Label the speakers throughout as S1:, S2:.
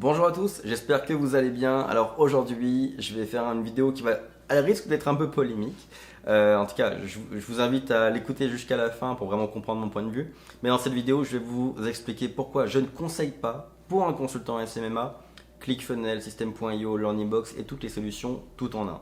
S1: Bonjour à tous, j'espère que vous allez bien. Alors aujourd'hui, je vais faire une vidéo qui va, elle risque d'être un peu polémique. En tout cas, je vous invite à l'écouter jusqu'à la fin pour vraiment comprendre mon point de vue. Mais dans cette vidéo, je vais vous expliquer pourquoi je ne conseille pas pour un consultant SMMA ClickFunnels, System.io, LearningBox et toutes les solutions tout en un.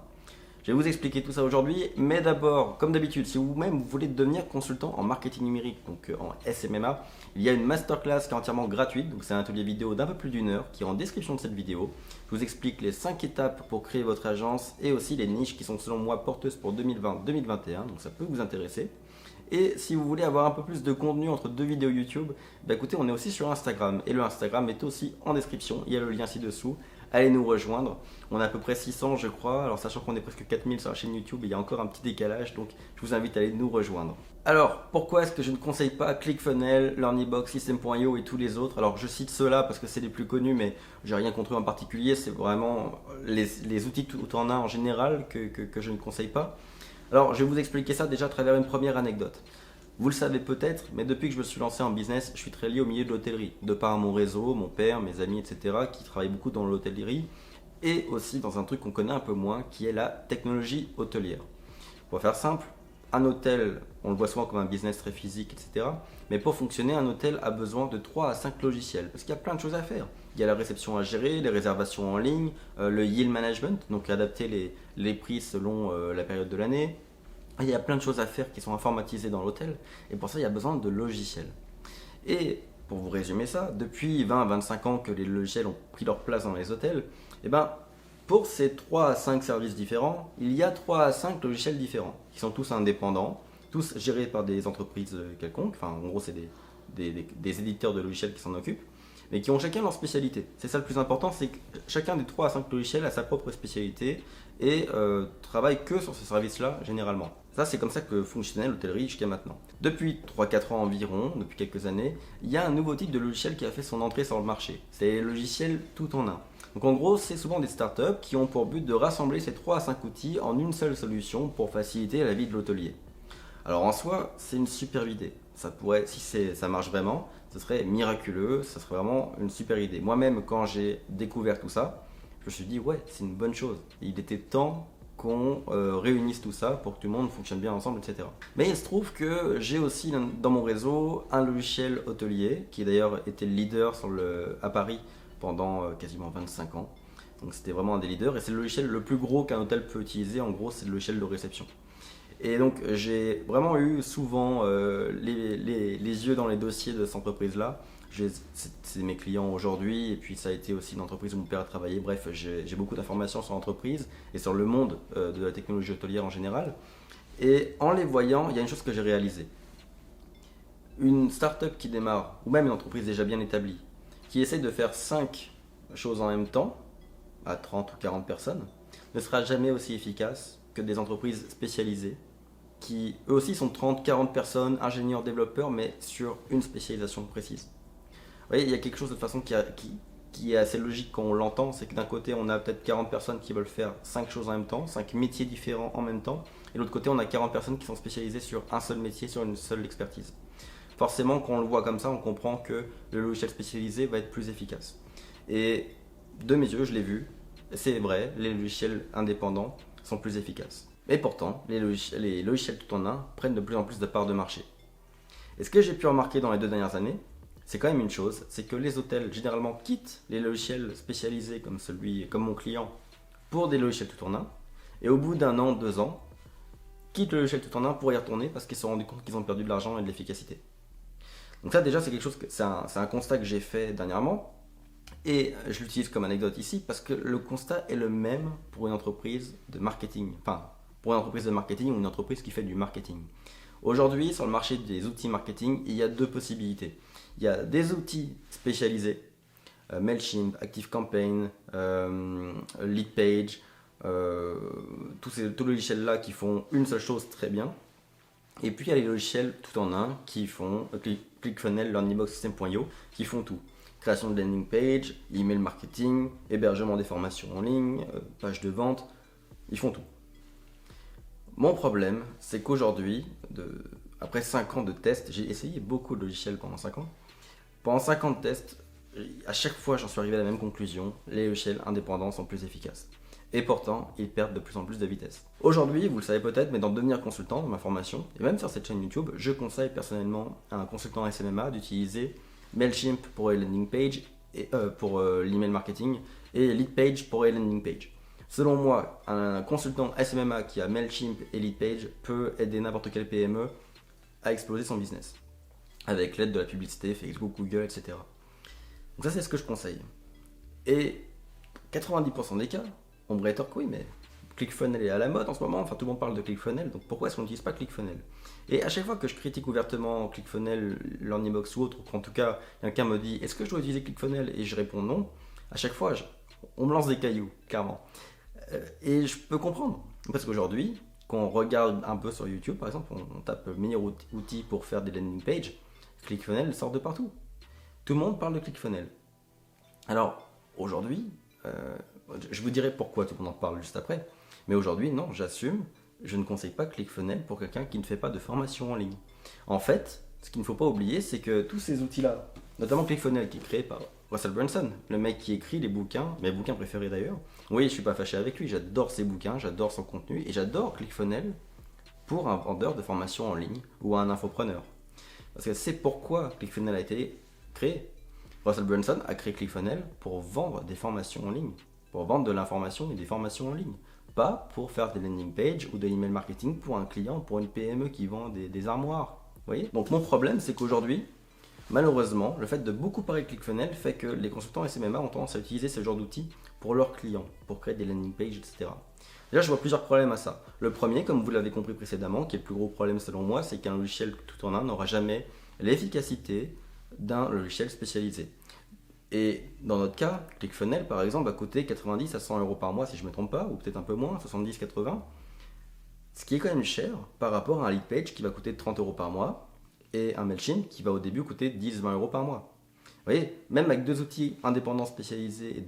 S1: Je vais vous expliquer tout ça aujourd'hui, mais d'abord, comme d'habitude, si vous-même vous voulez devenir consultant en marketing numérique, donc en SMMA, il y a une masterclass qui est entièrement gratuite, donc c'est un atelier vidéo d'un peu plus d'une heure qui est en description de cette vidéo. Je vous explique les 5 étapes pour créer votre agence et aussi les niches qui sont selon moi porteuses pour 2020-2021, donc ça peut vous intéresser. Et si vous voulez avoir un peu plus de contenu entre deux vidéos YouTube, bah écoutez, on est aussi sur Instagram et le Instagram est aussi en description, il y a le lien ci-dessous. Allez nous rejoindre. On a à peu près 600 je crois, alors sachant qu'on est presque 4000 sur la chaîne YouTube, il y a encore un petit décalage, donc je vous invite à aller nous rejoindre. Alors, pourquoi est-ce que je ne conseille pas ClickFunnels, LearningBox, System.io et tous les autres? Alors je cite ceux-là parce que c'est les plus connus, mais j'ai rien contre eux en particulier, c'est vraiment les outils tout en un en général que je ne conseille pas. Alors je vais vous expliquer ça déjà à travers une première anecdote. Vous le savez peut-être, mais depuis que je me suis lancé en business, je suis très lié au milieu de l'hôtellerie. De par mon réseau, mon père, mes amis, etc., qui travaillent beaucoup dans l'hôtellerie, et aussi dans un truc qu'on connaît un peu moins, qui est la technologie hôtelière. Pour faire simple, un hôtel, on le voit souvent comme un business très physique, etc. Mais pour fonctionner, un hôtel a besoin de 3 à 5 logiciels, parce qu'il y a plein de choses à faire. Il y a la réception à gérer, les réservations en ligne, le yield management, donc adapter les prix selon la période de l'année. Il y a plein de choses à faire qui sont informatisées dans l'hôtel, et pour ça, il y a besoin de logiciels. Et pour vous résumer ça, depuis 20 à 25 ans que les logiciels ont pris leur place dans les hôtels, et ben, pour ces 3 à 5 services différents, il y a 3 à 5 logiciels différents, qui sont tous indépendants, tous gérés par des entreprises quelconques, enfin en gros c'est des éditeurs de logiciels qui s'en occupent, mais qui ont chacun leur spécialité. C'est ça le plus important, c'est que chacun des 3 à 5 logiciels a sa propre spécialité et travaille que sur ce service-là généralement. Ça, c'est comme ça que fonctionnait l'hôtellerie jusqu'à maintenant. Depuis 3-4 ans environ, depuis quelques années, il y a un nouveau type de logiciel qui a fait son entrée sur le marché. C'est les logiciels tout en un. Donc en gros, c'est souvent des startups qui ont pour but de rassembler ces 3 à 5 outils en une seule solution pour faciliter la vie de l'hôtelier. Alors en soi, c'est une super idée. Ça pourrait, si ça marche vraiment, ce serait miraculeux, ça serait vraiment une super idée. Moi-même, quand j'ai découvert tout ça, je me suis dit, ouais, c'est une bonne chose. Il était temps qu'on réunisse tout ça pour que tout le monde fonctionne bien ensemble, etc. Mais il se trouve que j'ai aussi dans mon réseau un logiciel hôtelier qui d'ailleurs était le leader à Paris pendant quasiment 25 ans. Donc c'était vraiment un des leaders et c'est le logiciel le plus gros qu'un hôtel peut utiliser. En gros, c'est le logiciel de réception. Et donc j'ai vraiment eu souvent les yeux dans les dossiers de cette entreprise-là. C'est mes clients aujourd'hui et puis ça a été aussi une entreprise où mon père a travaillé. Bref, j'ai beaucoup d'informations sur l'entreprise et sur le monde de la technologie hôtelière en général. Et en les voyant, il y a une chose que j'ai réalisée. Une startup qui démarre, ou même une entreprise déjà bien établie, qui essaie de faire 5 choses en même temps, à 30 ou 40 personnes, ne sera jamais aussi efficace que des entreprises spécialisées qui eux aussi sont 30-40 personnes, ingénieurs, développeurs, mais sur une spécialisation précise. Vous voyez, il y a quelque chose de toute façon qui est assez logique quand on l'entend, c'est que d'un côté on a peut-être 40 personnes qui veulent faire 5 choses en même temps, 5 métiers différents en même temps, et de l'autre côté on a 40 personnes qui sont spécialisées sur un seul métier, sur une seule expertise. Forcément, quand on le voit comme ça, on comprend que le logiciel spécialisé va être plus efficace. Et de mes yeux, je l'ai vu, c'est vrai, les logiciels indépendants sont plus efficaces. Mais pourtant, les logiciels tout en un prennent de plus en plus de parts de marché. Et ce que j'ai pu remarquer dans les 2 dernières années, c'est quand même une chose, c'est que les hôtels généralement quittent les logiciels spécialisés comme mon client pour des logiciels tout en un, et au bout d'un an, 2 ans, quittent le logiciel tout en un pour y retourner parce qu'ils se sont rendus compte qu'ils ont perdu de l'argent et de l'efficacité. Donc ça déjà c'est quelque chose, c'est un constat que j'ai fait dernièrement, et je l'utilise comme anecdote ici parce que le constat est le même pour une entreprise de marketing, enfin pour une entreprise de marketing ou une entreprise qui fait du marketing. Aujourd'hui, sur le marché des outils marketing, il y a 2 possibilités. Il y a des outils spécialisés, Mailchimp, ActiveCampaign, Leadpage, tous les logiciels-là qui font une seule chose très bien. Et puis il y a les logiciels tout en un qui font ClickFunnels, LearningBox, System.io qui font tout. Création de landing page, email marketing, hébergement des formations en ligne, page de vente, ils font tout. Mon problème, c'est qu'aujourd'hui, après 5 ans de tests, j'ai essayé beaucoup de logiciels pendant 5 ans. Pendant 5 ans de tests, à chaque fois, j'en suis arrivé à la même conclusion, les logiciels indépendants sont plus efficaces. Et pourtant, ils perdent de plus en plus de vitesse. Aujourd'hui, vous le savez peut-être, mais dans devenir consultant, dans ma formation, et même sur cette chaîne YouTube, je conseille personnellement à un consultant SMMA d'utiliser Mailchimp pour les landing pages, et, pour l'email marketing, et Leadpage pour les landing pages. Selon moi, un consultant SMMA qui a Mailchimp et Leadpage peut aider n'importe quelle PME à exploser son business, avec l'aide de la publicité, Facebook, Google, etc. Donc ça, c'est ce que je conseille. Et 90% des cas, on me rétorque, oui, mais ClickFunnels est à la mode en ce moment, enfin tout le monde parle de ClickFunnels, donc pourquoi est-ce qu'on n'utilise pas ClickFunnels? Et à chaque fois que je critique ouvertement ClickFunnels, Learnybox ou autre, ou qu'en tout cas quelqu'un me dit est-ce que je dois utiliser ClickFunnels et je réponds non, à chaque fois on me lance des cailloux, clairement. Et je peux comprendre, parce qu'aujourd'hui, quand on regarde un peu sur YouTube, par exemple, on tape meilleur outil pour faire des landing pages, ClickFunnels sort de partout. Tout le monde parle de ClickFunnels. Alors, aujourd'hui, je vous dirai pourquoi tout le monde en parle juste après, mais aujourd'hui, non, j'assume, je ne conseille pas ClickFunnels pour quelqu'un qui ne fait pas de formation en ligne. En fait, ce qu'il ne faut pas oublier, c'est que tous ces outils-là, notamment ClickFunnels qui est créé par Russell Brunson, le mec qui écrit les bouquins, mes bouquins préférés d'ailleurs. Oui, je suis pas fâché avec lui, j'adore ses bouquins, j'adore son contenu et j'adore ClickFunnels pour un vendeur de formation en ligne ou un infopreneur. Parce que c'est pourquoi ClickFunnels a été créé. Russell Brunson a créé ClickFunnels pour vendre des formations en ligne, pour vendre de l'information et des formations en ligne, pas pour faire des landing pages ou de l'email marketing pour un client, pour une PME qui vend des armoires. Vous voyez? Donc mon problème, c'est qu'aujourd'hui, malheureusement, le fait de beaucoup parler de ClickFunnels fait que les consultants SMMA ont tendance à utiliser ce genre d'outils pour leurs clients, pour créer des landing pages, etc. Déjà, je vois plusieurs problèmes à ça. Le premier, comme vous l'avez compris précédemment, qui est le plus gros problème selon moi, c'est qu'un logiciel tout en un n'aura jamais l'efficacité d'un logiciel spécialisé. Et dans notre cas, ClickFunnels par exemple va coûter 90 à 100 euros par mois si je ne me trompe pas, ou peut-être un peu moins, 70-80, ce qui est quand même cher par rapport à un Leadpage qui va coûter 30 euros par mois et un Mailchimp qui va au début coûter 10-20 euros par mois. Vous voyez, même avec deux outils indépendants spécialisés et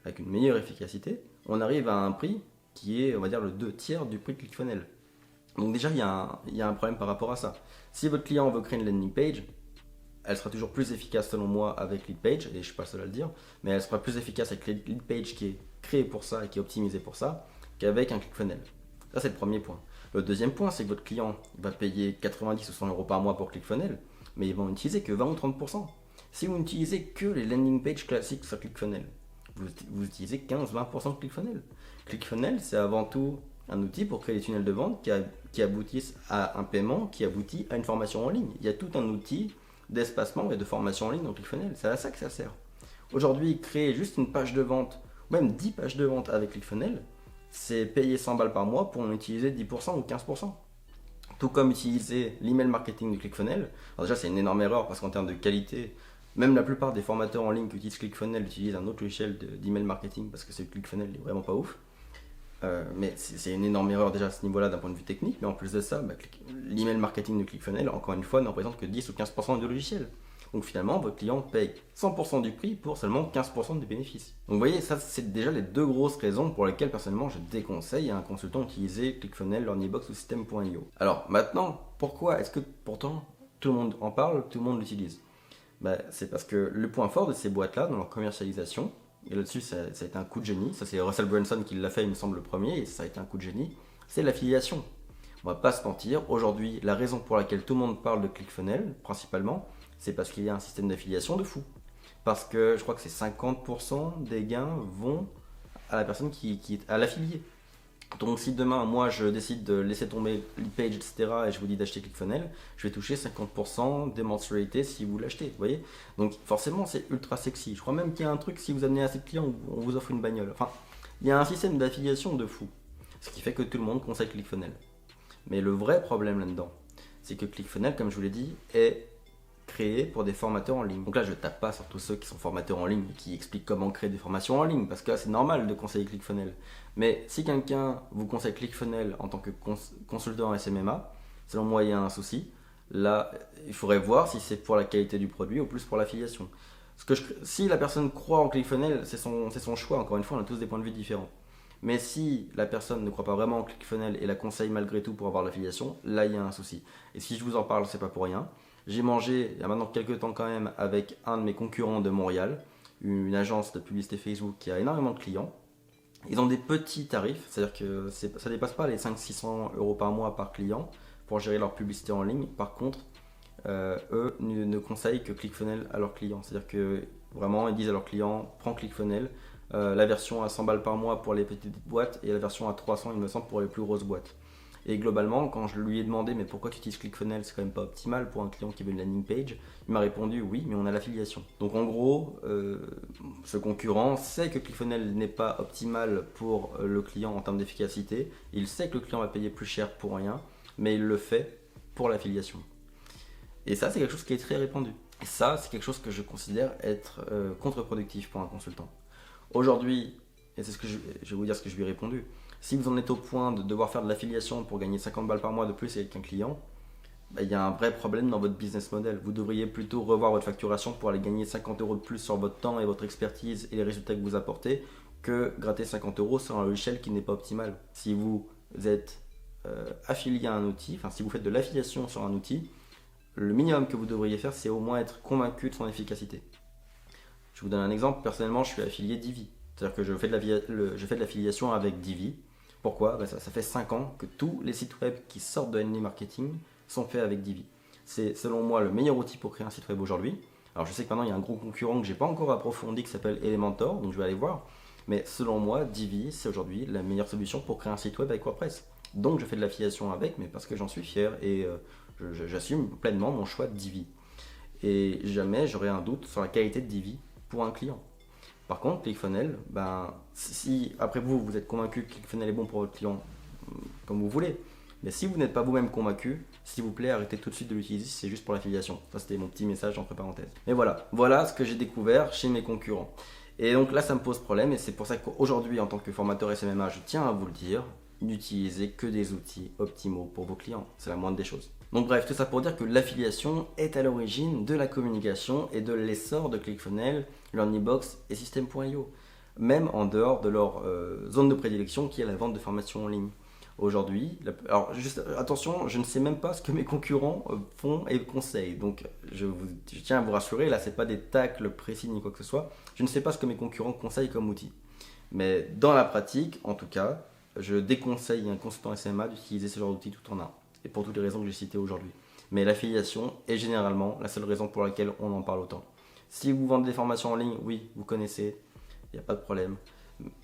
S1: avec une meilleure efficacité, on arrive à un prix qui est, on va dire, le 2/3 du prix de ClickFunnels. Donc déjà, il y a un problème par rapport à ça. Si votre client veut créer une landing page, elle sera toujours plus efficace selon moi avec Leadpage, et je ne suis pas le seul à le dire, mais elle sera plus efficace avec Leadpage qui est créé pour ça et qui est optimisé pour ça, qu'avec un ClickFunnels. Ça, c'est le premier point. Le deuxième point, c'est que votre client va payer 90 ou 100 euros par mois pour ClickFunnels, mais ils vont n'utiliser que 20 ou 30%. Si vous n'utilisez que les landing pages classiques sur ClickFunnels, vous utilisez 15-20% de ClickFunnels. ClickFunnels, c'est avant tout un outil pour créer des tunnels de vente qui aboutissent à un paiement, qui aboutit à une formation en ligne. Il y a tout un outil d'espacement et de formation en ligne dans ClickFunnels. C'est à ça que ça sert. Aujourd'hui, créer juste une page de vente, ou même 10 pages de vente avec ClickFunnels, c'est payer 100 balles par mois pour en utiliser 10% ou 15%. Tout comme utiliser l'email marketing de ClickFunnels. Alors déjà, c'est une énorme erreur parce qu'en termes de qualité, même la plupart des formateurs en ligne qui utilisent ClickFunnels utilisent un autre logiciel d'email marketing parce que ClickFunnels n'est vraiment pas ouf. Mais c'est une énorme erreur déjà à ce niveau-là d'un point de vue technique, mais en plus de ça, l'email marketing de ClickFunnels, encore une fois, ne représente que 10 ou 15% du logiciel. Donc finalement, votre client paye 100% du prix pour seulement 15% du bénéfice. Donc vous voyez, ça c'est déjà les deux grosses raisons pour lesquelles personnellement je déconseille à un consultant d'utiliser ClickFunnels, Learnybox ou System.io. Alors maintenant, pourquoi est-ce que pourtant tout le monde en parle, tout le monde l'utilise? C'est parce que le point fort de ces boîtes-là, dans leur commercialisation, et là-dessus ça a été un coup de génie, ça c'est Russell Brunson qui l'a fait il me semble le premier, et ça a été un coup de génie, c'est l'affiliation. On va pas se mentir, aujourd'hui la raison pour laquelle tout le monde parle de ClickFunnels, principalement, c'est parce qu'il y a un système d'affiliation de fou. Parce que je crois que c'est 50% des gains vont à la personne qui est à l'affilié. Donc si demain moi je décide de laisser tomber Leadpage, etc. et je vous dis d'acheter ClickFunnels, je vais toucher 50% des mensualités si vous l'achetez, vous voyez. Donc forcément c'est ultra sexy. Je crois même qu'il y a un truc, si vous amenez assez de clients, on vous offre une bagnole. Enfin, il y a un système d'affiliation de fou. Ce qui fait que tout le monde conseille ClickFunnels. Mais le vrai problème là-dedans, c'est que ClickFunnels, comme je vous l'ai dit, est créé pour des formateurs en ligne. Donc là, je tape pas sur tous ceux qui sont formateurs en ligne et qui expliquent comment créer des formations en ligne, parce que là, c'est normal de conseiller ClickFunnels. Mais si quelqu'un vous conseille ClickFunnels en tant que consultant en SMMA, selon moi, il y a un souci. Là, il faudrait voir si c'est pour la qualité du produit ou plus pour l'affiliation. Si la personne croit en ClickFunnels, c'est son choix. Encore une fois, on a tous des points de vue différents. Mais si la personne ne croit pas vraiment en ClickFunnels et la conseille malgré tout pour avoir l'affiliation, là, il y a un souci. Et si je vous en parle, c'est pas pour rien. J'ai mangé il y a maintenant quelques temps quand même avec un de mes concurrents de Montréal, une agence de publicité Facebook qui a énormément de clients. Ils ont des petits tarifs, c'est-à-dire que ça dépasse pas les 500-600 euros par mois par client pour gérer leur publicité en ligne. Par contre, eux ne conseillent que ClickFunnels à leurs clients. C'est-à-dire que vraiment, ils disent à leurs clients, prends ClickFunnels, la version à 100 balles par mois pour les petites boîtes et la version à 300, il me semble, pour les plus grosses boîtes. Et globalement, quand je lui ai demandé, mais pourquoi tu utilises ClickFunnels, c'est quand même pas optimal pour un client qui veut une landing page, il m'a répondu, oui, mais on a l'affiliation. Donc en gros, ce concurrent sait que ClickFunnels n'est pas optimal pour le client en termes d'efficacité, il sait que le client va payer plus cher pour rien, mais il le fait pour l'affiliation. Et ça, c'est quelque chose qui est très répandu. Et ça, c'est quelque chose que je considère être contre-productif pour un consultant. Aujourd'hui, et c'est ce que je vais vous dire ce que je lui ai répondu, si vous en êtes au point de devoir faire de l'affiliation pour gagner 50 balles par mois de plus avec un client, il y a un vrai problème dans votre business model. Vous devriez plutôt revoir votre facturation pour aller gagner 50 euros de plus sur votre temps et votre expertise et les résultats que vous apportez que gratter 50 euros sur un logiciel qui n'est pas optimal. Si vous êtes affilié à un outil, enfin si vous faites de l'affiliation sur un outil, le minimum que vous devriez faire, c'est au moins être convaincu de son efficacité. Je vous donne un exemple. Personnellement, je suis affilié Divi. C'est-à-dire que je fais de l'affiliation avec Divi. Pourquoi ? Ça fait 5 ans que tous les sites web qui sortent de ND Marketing sont faits avec Divi. C'est selon moi le meilleur outil pour créer un site web aujourd'hui. Alors je sais que maintenant il y a un gros concurrent que je n'ai pas encore approfondi qui s'appelle Elementor, donc je vais aller voir. Mais selon moi, Divi, c'est aujourd'hui la meilleure solution pour créer un site web avec WordPress. Donc je fais de l'affiliation avec, mais parce que j'en suis fier et j'assume pleinement mon choix de Divi. Et jamais j'aurai un doute sur la qualité de Divi pour un client. Par contre, ClickFunnels, si après vous êtes convaincu que ClickFunnels est bon pour votre client, comme vous voulez, mais si vous n'êtes pas vous-même convaincu, s'il vous plaît, arrêtez tout de suite de l'utiliser si c'est juste pour l'affiliation. Ça, c'était mon petit message entre parenthèses. Mais voilà ce que j'ai découvert chez mes concurrents. Et donc là, ça me pose problème et c'est pour ça qu'aujourd'hui, en tant que formateur SMMA, je tiens à vous le dire, n'utilisez que des outils optimaux pour vos clients. C'est la moindre des choses. Donc bref, tout ça pour dire que l'affiliation est à l'origine de la communication et de l'essor de ClickFunnels, LearnyBox et System.io, même en dehors de leur zone de prédilection qui est la vente de formations en ligne. Aujourd'hui, alors juste attention, je ne sais même pas ce que mes concurrents font et conseillent. Donc je tiens à vous rassurer, là c'est pas des tacles précis ni quoi que ce soit. Je ne sais pas ce que mes concurrents conseillent comme outil. Mais dans la pratique, en tout cas, je déconseille à un consultant SMA d'utiliser ce genre d'outil tout en un. Et pour toutes les raisons que j'ai citées aujourd'hui. Mais l'affiliation est généralement la seule raison pour laquelle on en parle autant. Si vous vendez des formations en ligne, oui, vous connaissez, il n'y a pas de problème.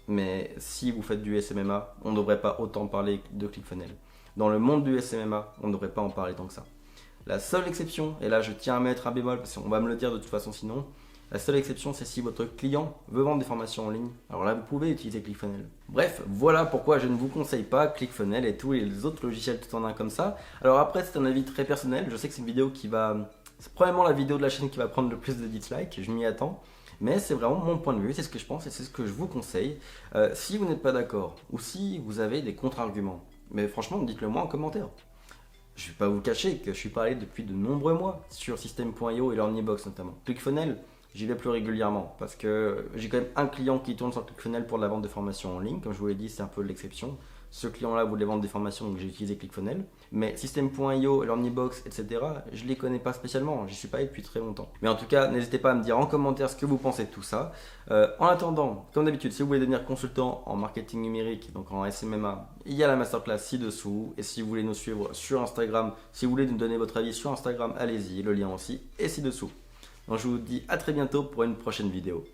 S1: Mais si vous faites du SMMA, on ne devrait pas autant parler de ClickFunnels. Dans le monde du SMMA, on ne devrait pas en parler tant que ça. La seule exception, et là je tiens à mettre un bémol parce qu'on va me le dire de toute façon sinon, la seule exception c'est si votre client veut vendre des formations en ligne, alors là vous pouvez utiliser ClickFunnels. Bref, voilà pourquoi je ne vous conseille pas ClickFunnels et tous les autres logiciels tout en un comme ça. Alors après c'est un avis très personnel, je sais que c'est une vidéo qui va... C'est probablement la vidéo de la chaîne qui va prendre le plus de dislikes, je m'y attends. Mais c'est vraiment mon point de vue, c'est ce que je pense et c'est ce que je vous conseille. Si vous n'êtes pas d'accord ou si vous avez des contre-arguments, mais franchement dites-le moi en commentaire. Je ne vais pas vous cacher que je suis parlé depuis de nombreux mois sur System.io et LearnyBox notamment. ClickFunnels, j'y vais plus régulièrement parce que j'ai quand même un client qui tourne sur ClickFunnels pour de la vente de formations en ligne. Comme je vous l'ai dit, c'est un peu l'exception. Ce client-là voulait vendre des formations, donc j'ai utilisé ClickFunnels. Mais System.io, LearnyBox, etc., je ne les connais pas spécialement. J'y suis pas allé depuis très longtemps. Mais en tout cas, n'hésitez pas à me dire en commentaire ce que vous pensez de tout ça. En attendant, comme d'habitude, si vous voulez devenir consultant en marketing numérique, donc en SMMA, il y a la masterclass ci-dessous. Et si vous voulez nous suivre sur Instagram, si vous voulez nous donner votre avis sur Instagram, allez-y, le lien aussi est ci-dessous. Donc je vous dis à très bientôt pour une prochaine vidéo.